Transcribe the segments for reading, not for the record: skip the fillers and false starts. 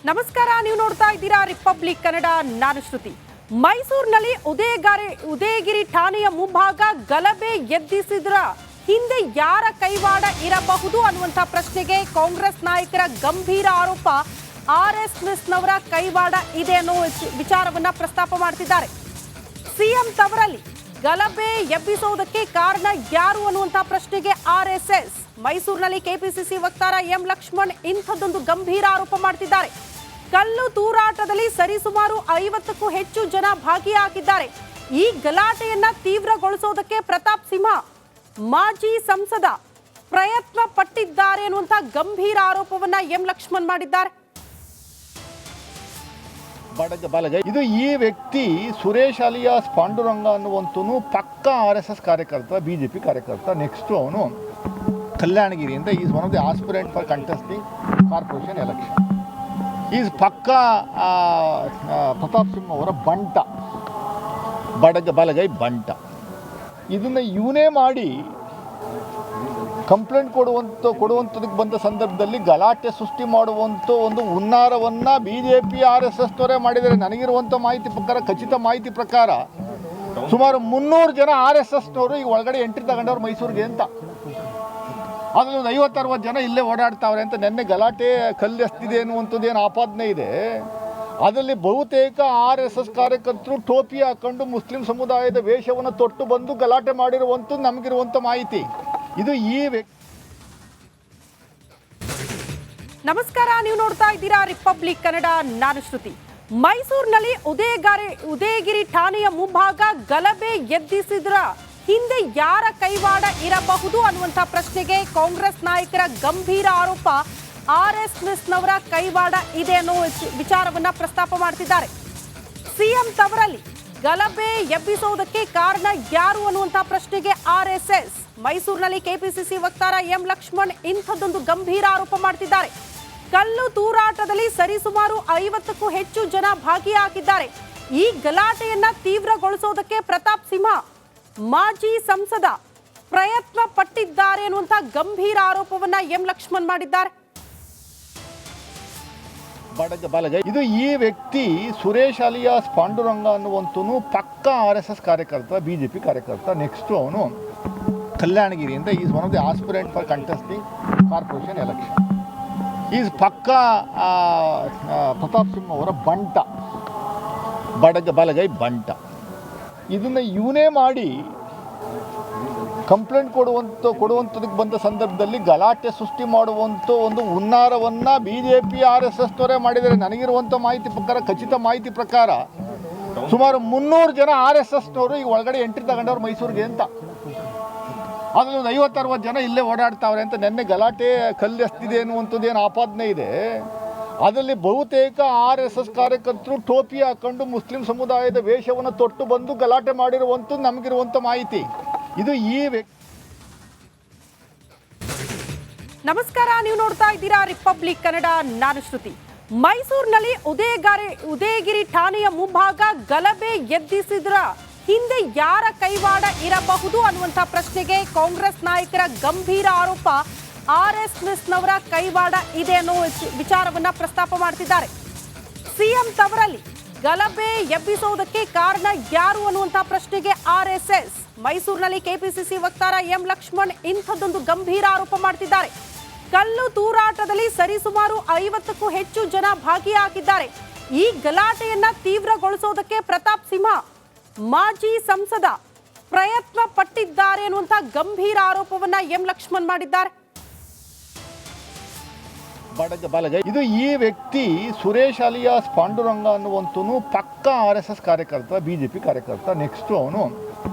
ನಮಸ್ಕಾರ, ನೀವು ನೋಡ್ತಾ ಇದ್ದೀರಾ ರಿಪಬ್ಲಿಕ್ ಕನ್ನಡ. ನಾನು ಶ್ರುತಿ. ಮೈಸೂರಿನಲ್ಲಿ ಉದಯಗಿರಿ ಠಾಣೆಯ ಮುಂಭಾಗ ಗಲಭೆ ಎದ್ದಿಸಿದ್ರ ಹಿಂದೆ ಯಾರ ಕೈವಾಡ ಇರಬಹುದು ಅನ್ನುವಂಥ ಪ್ರಶ್ನೆಗೆ ಕಾಂಗ್ರೆಸ್ ನಾಯಕರ ಗಂಭೀರ ಆರೋಪ. ಆರ್ಎಸ್ಎಸ್ನವರ ಕೈವಾಡ ಇದೆ ಅನ್ನೋ ವಿಚಾರವನ್ನ ಪ್ರಸ್ತಾಪ ಮಾಡ್ತಿದ್ದಾರೆ. ಸಿಎಂ ತವರಲ್ಲಿ ಗಲಭೆ ಎಬ್ಬಿಸೋದಕ್ಕೆ ಕಾರಣ ಯಾರು ಅನ್ನುವಂಥ ಪ್ರಶ್ನೆಗೆ ಆರ್ಎಸ್ಎಸ್. ಮೈಸೂರಿನಲ್ಲಿ ಕೆಪಿಸಿಸಿ ವಕ್ತಾರ ಎಂ ಲಕ್ಷ್ಮಣ್ ಇಂಥದ್ದೊಂದು ಗಂಭೀರ ಆರೋಪ ಮಾಡ್ತಿದ್ದಾರೆ. ಕಲ್ಲು ತೂರಾಟದಲ್ಲಿ ಸರಿಸುಮಾರು 50ಕ್ಕೂ ಹೆಚ್ಚು ಜನ ಭಾಗಿಯಾಗಿದ್ದಾರೆ. ಈ ಗಲಾಟೆಯನ್ನ ತೀವ್ರಗೊಳಿಸೋದಕ್ಕೆ ಪ್ರತಾಪ್ ಸಿಂಹ, ಮಾಜಿ ಸಂಸದ ಪ್ರಯತ್ನ ಪಟ್ಟಿದ್ದಾರೆ ಅನ್ನುವಂಥ ಗಂಭೀರ ಆರೋಪವನ್ನ ಎಂ ಲಕ್ಷ್ಮಣ್ ಮಾಡಿದ್ದಾರೆ. ಇದು ಈ ವ್ಯಕ್ತಿ ಸುರೇಶ್ ಅಲಿಯಾಸ್ ಪಾಂಡುರಂಗ ಅನ್ನುವಂತನು ಪಕ್ಕ RSS ಕಾರ್ಯಕರ್ತ, ಬಿಜೆಪಿ ಕಾರ್ಯಕರ್ತ. ನೆಕ್ಸ್ಟ್ ಅವನು ಕಲ್ಯಾಣಗಿರಿಯಿಂದ is one of the aspirant for contesting corporation election. Is ಪಕ್ಕ ಪ್ರತಾಪ್ ಸಿಂಹ ಅವರ ಬಂಟ, ಬಲಗೈ ಬಂಟ. ಇದನ್ನು ಇವನೇ ಮಾಡಿ ಕಂಪ್ಲೇಂಟ್ ಕೊಡುವಂಥದಕ್ಕೆ ಬಂದ ಸಂದರ್ಭದಲ್ಲಿ ಗಲಾಟೆ ಸೃಷ್ಟಿ ಮಾಡುವಂಥ ಒಂದು ಹುನ್ನಾರವನ್ನು BJP RSSನವರೇ ಮಾಡಿದ್ದಾರೆ. ನನಗಿರುವಂಥ ಮಾಹಿತಿ ಪ್ರಕಾರ, ಖಚಿತ ಮಾಹಿತಿ ಪ್ರಕಾರ ಸುಮಾರು 300 ಜನ RSSನವರು ಈ ಒಳಗಡೆ ಎಂಟ್ರಿ ತಗೊಂಡವ್ರು ಮೈಸೂರಿಗೆ ಅಂತ. ಅದರಲ್ಲಿ ಒಂದು 50-60 ಜನ ಇಲ್ಲೇ ಓಡಾಡ್ತಾವ್ರೆ ಅಂತ. ನೆನ್ನೆ ಗಲಾಟೆ ಕಲ್ಲು ಎಸ್ತಿದೆ ಅನ್ನುವಂಥದ್ದು ಏನು ಆಪಾದನೆ ಇದೆ. ಅದರಲ್ಲಿ ಬಹುತೇಕ RSS ಕಾರ್ಯಕರ್ತರು ಟೋಪಿ ಹಾಕೊಂಡು ಮುಸ್ಲಿಂ ಸಮುದಾಯದ ವೇಷವನ್ನು ತೊಟ್ಟು ಬಂದು ಗಲಾಟೆ ಮಾಡಿರುವಂಥದ್ದು ನಮಗಿರುವಂಥ ಮಾಹಿತಿ. ಇದು ಈ ವ್ಯಕ್ತಿ. ನಮಸ್ಕಾರ, ನೀವು ನೋಡ್ತಾ ಇದ್ದೀರಾ ರಿಪಬ್ಲಿಕ್ ಕನ್ನಡ. ನಾನು ಶ್ರುತಿ. ಮೈಸೂರಿನಲ್ಲಿ ಉದಯಗಿರಿ ಠಾಣೆಯ ಮುಂಭಾಗ ಗಲಭೆ ಎದ್ದಿಸಿದ್ರ ಹಿಂದೆ ಯಾರ ಕೈವಾಡ ಇರಬಹುದು ಅನ್ನುವಂಥ ಪ್ರಶ್ನೆಗೆ ಕಾಂಗ್ರೆಸ್ ನಾಯಕರ ಗಂಭೀರ ಆರೋಪ. ಆರ್ಎಸ್ಎಸ್ನವರ ಕೈವಾಡ ಇದೆ ಅನ್ನೋ ವಿಚಾರವನ್ನ ಪ್ರಸ್ತಾಪ ಮಾಡ್ತಿದ್ದಾರೆ. ಸಿಎಂ ತವರಲ್ಲಿ ಗಲಭೆ ಎಬ್ಬಿಸೋದಕ್ಕೆ ಕಾರಣ ಯಾರು ಅನ್ನುವಂಥ ಪ್ರಶ್ನೆಗೆ ಆರ್ಎಸ್ಎಸ್. ಮೈಸೂರಿನಲ್ಲಿ ಕೆಪಿಸಿಸಿ ವಕ್ತಾರ ಎಂ ಲಕ್ಷ್ಮಣ್ ಇಂಥದ್ದೊಂದು ಗಂಭೀರ ಆರೋಪ ಮಾಡ್ತಿದ್ದಾರೆ. ಕಲ್ಲು ತೂರಾಟದಲ್ಲಿ ಸರಿಸುಮಾರು 50ಕ್ಕೂ ಹೆಚ್ಚು ಜನ ಭಾಗಿಯಾಗಿದ್ದಾರೆ. ಈ ಗಲಾಟೆಯನ್ನ ತೀವ್ರಗೊಳಿಸೋದಕ್ಕೆ ಪ್ರತಾಪ್ ಸಿಂಹ, ಮಾಜಿ ಸಂಸದ ಪ್ರಯತ್ನ ಪಟ್ಟಿದ್ದಾರೆ ಅನ್ನುವಂಥ ಗಂಭೀರ ಆರೋಪವನ್ನ ಎಂ ಲಕ್ಷ್ಮಣ್ ಮಾಡಿದ್ದಾರೆ. ಇದು ಈ ವ್ಯಕ್ತಿ ಸುರೇಶ್ ಅಲಿಯಾಸ್ ಪಾಂಡುರಂಗ ಅನ್ನುವಂತನು ಪಕ್ಕ RSS ಕಾರ್ಯಕರ್ತ, ಬಿಜೆಪಿ ಕಾರ್ಯಕರ್ತ. ನೆಕ್ಸ್ಟ್ ಅವನು ಕಲ್ಯಾಣಗಿರಿಯಿಂದ is one of the aspirant for contesting corporation election. Is ಪಕ್ಕ ಪ್ರತಾಪ್ ಸಿಂಹ ಅವರ ಬಂಟ, ಬಲಗೈ ಬಂಟ. ಇದನ್ನು ಇವನೇ ಮಾಡಿ ಕಂಪ್ಲೇಂಟ್ ಕೊಡುವಂಥದಕ್ಕೆ ಬಂದ ಸಂದರ್ಭದಲ್ಲಿ ಗಲಾಟೆ ಸೃಷ್ಟಿ ಮಾಡುವಂಥ ಒಂದು ಹುನ್ನಾರವನ್ನು BJP RSSನವರೇ ಮಾಡಿದ್ದಾರೆ. ನನಗಿರುವಂಥ ಮಾಹಿತಿ ಪ್ರಕಾರ, ಖಚಿತ ಮಾಹಿತಿ ಪ್ರಕಾರ ಸುಮಾರು 300 ಜನ RSSನವರು ಈ ಒಳಗಡೆ ಎಂಟ್ರಿ ತಗೊಂಡವ್ರು ಮೈಸೂರಿಗೆ ಅಂತ. ಅದರಲ್ಲಿ ಒಂದು 50-60 ಜನ ಇಲ್ಲೇ ಓಡಾಡ್ತಾವ್ರೆ ಅಂತ. ನೆನ್ನೆ ಗಲಾಟೆ ಕಲ್ಲು ಎಸ್ತಿದೆ ಅನ್ನುವಂಥದ್ದು ಏನು ಆಪಾದನೆ ಇದೆ. ಅದರಲ್ಲಿ ಬಹುತೇಕ RSS ಕಾರ್ಯಕರ್ತರು ಟೋಪಿ ಹಾಕೊಂಡು ಮುಸ್ಲಿಂ ಸಮುದಾಯದ ವೇಷವನ್ನು ತೊಟ್ಟು ಬಂದು ಗಲಾಟೆ ಮಾಡಿರುವಂಥದ್ದು ನಮಗಿರುವಂಥ ಮಾಹಿತಿ. ಇದು ಈ ವ್ಯಕ್ತಿ. ನಮಸ್ಕಾರ, ನೀವು ನೋಡ್ತಾ ಇದ್ದೀರಾ ರಿಪಬ್ಲಿಕ್ ಕನ್ನಡ. ನಾನು ಶ್ರುತಿ. ಮೈಸೂರಿನಲ್ಲಿ ಉದಯಗಿರಿ ಠಾಣೆಯ ಮುಂಭಾಗ ಗಲಭೆ ಎದ್ದಿಸಿದ್ರ ಹಿಂದೆ ಯಾರ ಕೈವಾಡ ಇರಬಹುದು ಅನ್ನುವಂಥ ಪ್ರಶ್ನೆಗೆ ಕಾಂಗ್ರೆಸ್ ನಾಯಕರ ಗಂಭೀರ ಆರೋಪ. ಆರ್ಎಸ್ಎಸ್ನವರ ಕೈವಾಡ ಇದೆ ಅನ್ನೋ ವಿಚಾರವನ್ನ ಪ್ರಸ್ತಾಪ ಮಾಡ್ತಿದ್ದಾರೆ. ಸಿಎಂ ತವರಲ್ಲಿ ಗಲಭೆ ಎಬ್ಬಿಸೋದಕ್ಕೆ ಕಾರಣ ಯಾರು ಅನ್ನುವಂಥ ಪ್ರಶ್ನೆಗೆ ಆರ್ಎಸ್ಎಸ್. ಮೈಸೂರಿನಲ್ಲಿ ಕೆಪಿಸಿಸಿ ವಕ್ತಾರ ಎಂ ಲಕ್ಷ್ಮಣ್ ಇಂಥದ್ದೊಂದು ಗಂಭೀರ ಆರೋಪ ಮಾಡ್ತಿದ್ದಾರೆ. ಕಲ್ಲು ತೂರಾಟದಲ್ಲಿ ಸರಿಸುಮಾರು 50ಕ್ಕೂ ಹೆಚ್ಚು ಜನ ಭಾಗಿಯಾಗಿದ್ದಾರೆ. ಈ ಗಲಾಟೆಯನ್ನ ತೀವ್ರಗೊಳಿಸೋದಕ್ಕೆ ಪ್ರತಾಪ್ ಸಿಂಹ, ಮಾಜಿ ಸಂಸದ ಪ್ರಯತ್ನ ಪಟ್ಟಿದ್ದಾರೆ ಅನ್ನುವಂಥ ಗಂಭೀರ ಆರೋಪವನ್ನ ಎಂ ಲಕ್ಷ್ಮಣ್ ಮಾಡಿದ್ದಾರೆ. ಇದು ಈ ವ್ಯಕ್ತಿ ಸುರೇಶ್ ಅಲಿಯಾಸ್ ಪಾಂಡುರಂಗ ಅನ್ನುವಂತನು ಪಕ್ಕ RSS ಕಾರ್ಯಕರ್ತ, ಬಿಜೆಪಿ ಕಾರ್ಯಕರ್ತ. ನೆಕ್ಸ್ಟ್ ಅವನು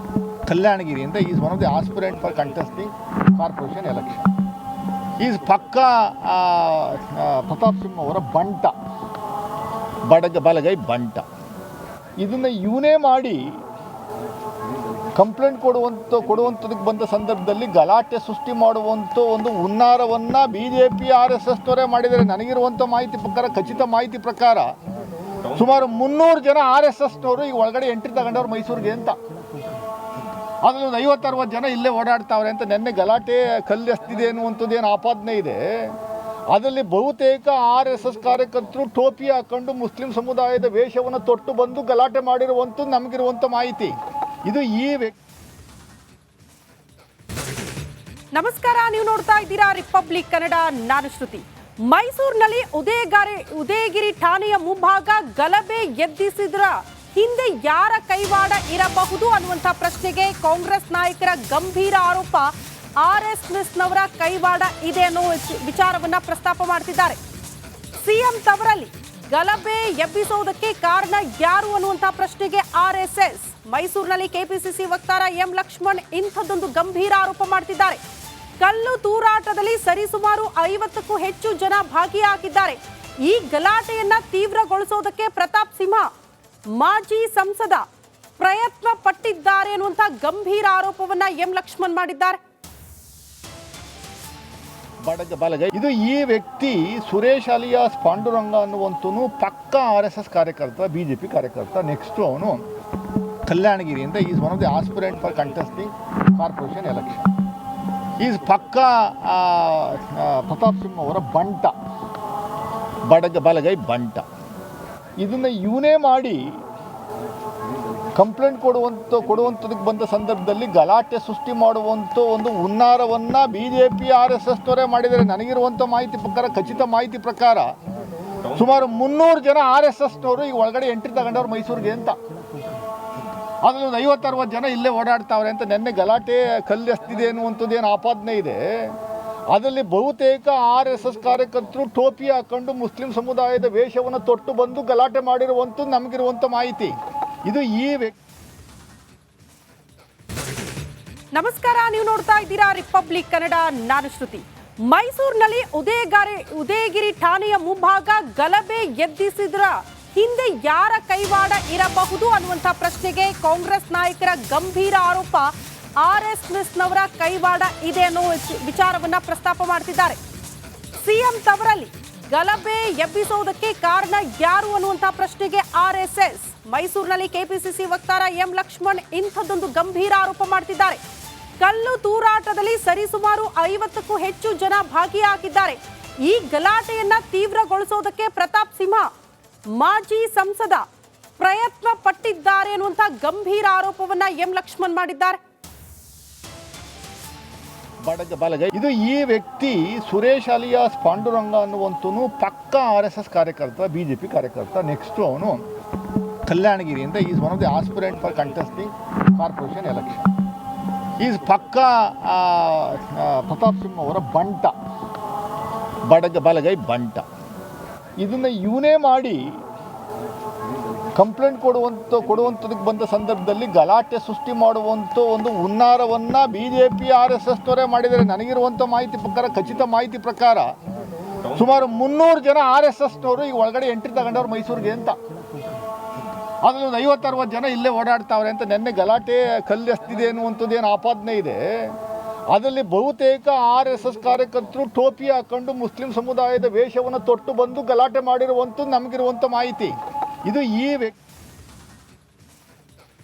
ಕಲ್ಯಾಣಗಿರಿಯಿಂದ is one of the aspirant for contesting corporation election. Is ಪಕ್ಕ ಪ್ರತಾಪ್ ಸಿಂಹ ಅವರ ಬಂಟ, ಬಲಗೈ ಬಂಟ. ಇದನ್ನು ಇವನೇ ಮಾಡಿ ಕಂಪ್ಲೇಂಟ್ ಕೊಡುವಂಥದಕ್ಕೆ ಬಂದ ಸಂದರ್ಭದಲ್ಲಿ ಗಲಾಟೆ ಸೃಷ್ಟಿ ಮಾಡುವಂಥ ಒಂದು ಹುನ್ನಾರವನ್ನು BJP RSSನವರೇ ಮಾಡಿದ್ದಾರೆ. ನನಗಿರುವಂಥ ಮಾಹಿತಿ ಪ್ರಕಾರ, ಖಚಿತ ಮಾಹಿತಿ ಪ್ರಕಾರ ಸುಮಾರು 300 ಜನ RSSನವರು ಈ ಒಳಗಡೆ ಎಂಟ್ರಿ ತಗೊಂಡವ್ರು ಮೈಸೂರಿಗೆ ಅಂತ. ಅದರಲ್ಲಿ ಒಂದು 50-60 ಜನ ಇಲ್ಲೇ ಓಡಾಡ್ತಾವ್ರೆ ಅಂತ. ನೆನ್ನೆ ಗಲಾಟೆ ಕಲ್ಲು ಎಸ್ತಿದೆ ಅನ್ನುವಂಥದ್ದು ಏನು ಆಪಾದನೆ ಇದೆ. ಅದರಲ್ಲಿ ಬಹುತೇಕ RSS ಕಾರ್ಯಕರ್ತರು ಟೋಪಿ ಹಾಕೊಂಡು ಮುಸ್ಲಿಂ ಸಮುದಾಯದ ವೇಷವನ್ನು ತೊಟ್ಟು ಬಂದು ಗಲಾಟೆ ಮಾಡಿರುವಂಥದ್ದು ನಮಗಿರುವಂಥ ಮಾಹಿತಿ. ಇದು ಈ ವ್ಯಕ್ತಿ. ನಮಸ್ಕಾರ, ನೀವು ನೋಡ್ತಾ ಇದ್ದೀರಾ ರಿಪಬ್ಲಿಕ್ ಕನ್ನಡ. ನಾನು ಶ್ರುತಿ. ಮೈಸೂರಿನಲ್ಲಿ ಉದಯಗಿರಿ ಠಾಣೆಯ ಮುಂಭಾಗ ಗಲಭೆ ಎದ್ದಿಸಿದ್ರ ಹಿಂದೆ ಯಾರ ಕೈವಾಡ ಇರಬಹುದು ಅನ್ನುವಂಥ ಪ್ರಶ್ನೆಗೆ ಕಾಂಗ್ರೆಸ್ ನಾಯಕರ ಗಂಭೀರ ಆರೋಪ. RSSನವರ ಕೈವಾಡ ಇದೆ ಅನ್ನೋ ವಿಚಾರವನ್ನ ಪ್ರಸ್ತಾಪ ಮಾಡ್ತಿದ್ದಾರೆ. ಸಿಎಂ ತವರಲ್ಲಿ ಗಲಭೆ ಎಬ್ಬಿಸೋದಕ್ಕೆ ಕಾರಣ ಯಾರು ಅನ್ನುವಂಥ ಪ್ರಶ್ನೆಗೆ RSS. ಮೈಸೂರಿನಲ್ಲಿ ಕೆಪಿಸಿಸಿ ವಕ್ತಾರ ಎಂ ಲಕ್ಷ್ಮಣ್ ಇಂಥದ್ದೊಂದು ಗಂಭೀರ ಆರೋಪ ಮಾಡ್ತಿದ್ದಾರೆ. ಕಲ್ಲು ತೂರಾಟದಲ್ಲಿ ಸರಿಸುಮಾರು 50ಕ್ಕೂ ಹೆಚ್ಚು ಜನ ಭಾಗಿಯಾಗಿದ್ದಾರೆ. ಈ ಗಲಾಟೆಯನ್ನ ತೀವ್ರಗೊಳಿಸೋದಕ್ಕೆ ಪ್ರತಾಪ್ ಸಿಂಹ, ಮಾಜಿ ಸಂಸದ, ಪ್ರಯತ್ನ ಪಟ್ಟಿದ್ದಾರೆ ಅನ್ನುವಂಥ ಗಂಭೀರ ಆರೋಪವನ್ನ ಎಂ ಲಕ್ಷ್ಮಣ್ ಮಾಡಿದ್ದಾರೆ. ಇದು ಈ ವ್ಯಕ್ತಿ ಸುರೇಶ್ ಅಲಿಯಾಸ್ ಪಾಂಡುರಂಗ ಅನ್ನುವಂತನು ಪಕ್ಕ RSS ಕಾರ್ಯಕರ್ತ, BJP ಕಾರ್ಯಕರ್ತ. ನೆಕ್ಸ್ಟ್ ಅವನು ಕಲ್ಯಾಣಗಿರಿಯಿಂದ is one of the aspirant for contesting corporation election. Is ಪಕ್ಕ ಪ್ರತಾಪ್ ಸಿಂಹ ಅವರ ಬಂಟ, ಬಲಗೈ ಬಂಟ. ಇದನ್ನು ಇವನೇ ಮಾಡಿ ಕಂಪ್ಲೇಂಟ್ ಕೊಡುವಂಥದಕ್ಕೆ ಬಂದ ಸಂದರ್ಭದಲ್ಲಿ ಗಲಾಟೆ ಸೃಷ್ಟಿ ಮಾಡುವಂಥ ಒಂದು ಹುನ್ನಾರವನ್ನು BJP RSSನವರೇ ಮಾಡಿದ್ದಾರೆ. ನನಗಿರುವಂಥ ಮಾಹಿತಿ ಪ್ರಕಾರ, ಖಚಿತ ಮಾಹಿತಿ ಪ್ರಕಾರ ಸುಮಾರು 300 ಜನ RSSನವರು ಈಗ ಒಳಗಡೆ ಎಂಟ್ರಿ ತಗೊಂಡವ್ರು ಮೈಸೂರಿಗೆ ಅಂತ. ಅದರಲ್ಲಿ ಒಂದು 50-60 ಜನ ಇಲ್ಲೇ ಓಡಾಡ್ತಾವ್ರೆ ಅಂತ. ನೆನ್ನೆ ಗಲಾಟೆ ಕಲ್ಲು ಎಸ್ತಿದೆ ಅನ್ನುವಂಥದ್ದು ಏನು ಆಪಾದನೆ ಇದೆ. ಅದರಲ್ಲಿ ಬಹುತೇಕ RSS ಕಾರ್ಯಕರ್ತರು ಟೋಪಿ ಹಾಕೊಂಡು ಮುಸ್ಲಿಂ ಸಮುದಾಯದ ವೇಷವನ್ನು ತೊಟ್ಟು ಬಂದು ಗಲಾಟೆ ಮಾಡಿರುವಂಥದ್ದು ನಮಗಿರುವಂಥ ಮಾಹಿತಿ. ಇದು ಈ ವ್ಯಕ್ತಿ. ನಮಸ್ಕಾರ, ನೀವು ನೋಡ್ತಾ ಇದ್ದೀರಾ ರಿಪಬ್ಲಿಕ್ ಕನ್ನಡ. ನಾನು ಶ್ರುತಿ. ಮೈಸೂರಿನಲ್ಲಿ ಉದಯಗಿರಿ ಠಾಣೆಯ ಮುಂಭಾಗ ಗಲಭೆ ಎದ್ದಿಸಿದ್ರ ಹಿಂದೆ ಯಾರ ಕೈವಾಡ ಇರಬಹುದು ಅನ್ನುವಂಥ ಪ್ರಶ್ನೆಗೆ ಕಾಂಗ್ರೆಸ್ ನಾಯಕರ ಗಂಭೀರ ಆರೋಪ. RSSನವರ ಕೈವಾಡ ಇದೆ ಅನ್ನೋ ವಿಚಾರವನ್ನ ಪ್ರಸ್ತಾಪ ಮಾಡ್ತಿದ್ದಾರೆ. ಸಿಎಂ ತವರಲ್ಲಿ ಗಲಭೆ ಎಬ್ಬಿಸೋದಕ್ಕೆ ಕಾರಣ ಯಾರು ಅನ್ನುವಂಥ ಪ್ರಶ್ನೆಗೆ RSS. ಮೈಸೂರಿನಲ್ಲಿ ಕೆಪಿಸಿಸಿ ವಕ್ತಾರ ಎಂ ಲಕ್ಷ್ಮಣ್ ಇಂಥದ್ದೊಂದು ಗಂಭೀರ ಆರೋಪ ಮಾಡ್ತಿದ್ದಾರೆ. ಕಲ್ಲು ತೂರಾಟದಲ್ಲಿ ಸರಿಸುಮಾರು 50ಕ್ಕೂ ಹೆಚ್ಚು ಜನ ಭಾಗಿಯಾಗಿದ್ದಾರೆ. ಈ ಗಲಾಟೆಯನ್ನ ತೀವ್ರಗೊಳಿಸೋದಕ್ಕೆ ಪ್ರತಾಪ್ ಸಿಂಹ, ಮಾಜಿ ಸಂಸದ, ಪ್ರಯತ್ನ ಪಟ್ಟಿದ್ದಾರೆ ಅನ್ನುವಂಥ ಗಂಭೀರ ಆರೋಪವನ್ನ ಎಂ ಲಕ್ಷ್ಮಣ್ ಮಾಡಿದ್ದಾರೆ. ಇದು ಈ ವ್ಯಕ್ತಿ ಸುರೇಶ್ ಅಲಿಯಾಸ್ ಪಾಂಡುರಂಗ ಅನ್ನುವಂತನು ಪಕ್ಕ RSS ಕಾರ್ಯಕರ್ತ, BJP ಕಾರ್ಯಕರ್ತ. ನೆಕ್ಸ್ಟ್ ಅವನು ಕಲ್ಯಾಣಗಿರಿಯಿಂದ is one of the aspirant for contesting corporation election. Is ಪಕ್ಕ ಪ್ರತಾಪ್ ಸಿಂಹ ಅವರ ಬಂಟ, ಬಲಗೈ ಬಂಟ. ಇದನ್ನು ಇವನೇ ಮಾಡಿ ಕಂಪ್ಲೇಂಟ್ ಕೊಡುವಂಥದಕ್ಕೆ ಬಂದ ಸಂದರ್ಭದಲ್ಲಿ ಗಲಾಟೆ ಸೃಷ್ಟಿ ಮಾಡುವಂಥ ಒಂದು ಹುನ್ನಾರವನ್ನು BJP RSSನವರೇ ಮಾಡಿದ್ದಾರೆ. ನನಗಿರುವಂಥ ಮಾಹಿತಿ ಪ್ರಕಾರ, ಖಚಿತ ಮಾಹಿತಿ ಪ್ರಕಾರ ಸುಮಾರು 300 ಜನ RSSನವರು ಈಗ ಒಳಗಡೆ ಎಂಟ್ರಿ ತಗೊಂಡವ್ರು ಮೈಸೂರಿಗೆ ಅಂತ. ಅದರಲ್ಲಿ ಒಂದು 50-60 ಜನ ಇಲ್ಲೇ ಓಡಾಡ್ತಾವ್ರೆ ಅಂತ. ನೆನ್ನೆ ಗಲಾಟೆ ಕಲ್ಲು ಎಸ್ತಿದೆ ಅನ್ನುವಂಥದ್ದು ಏನು ಆಪಾದನೆ ಇದೆ. ಅದರಲ್ಲಿ ಬಹುತೇಕ RSS ಕಾರ್ಯಕರ್ತರು ಟೋಪಿ ಹಾಕೊಂಡು ಮುಸ್ಲಿಂ ಸಮುದಾಯದ ವೇಷವನ್ನು ತೊಟ್ಟು ಬಂದು ಗಲಾಟೆ ಮಾಡಿರುವಂಥದ್ದು ನಮಗಿರುವಂಥ ಮಾಹಿತಿ. ಇದು ಈ ವ್ಯಕ್ತಿ.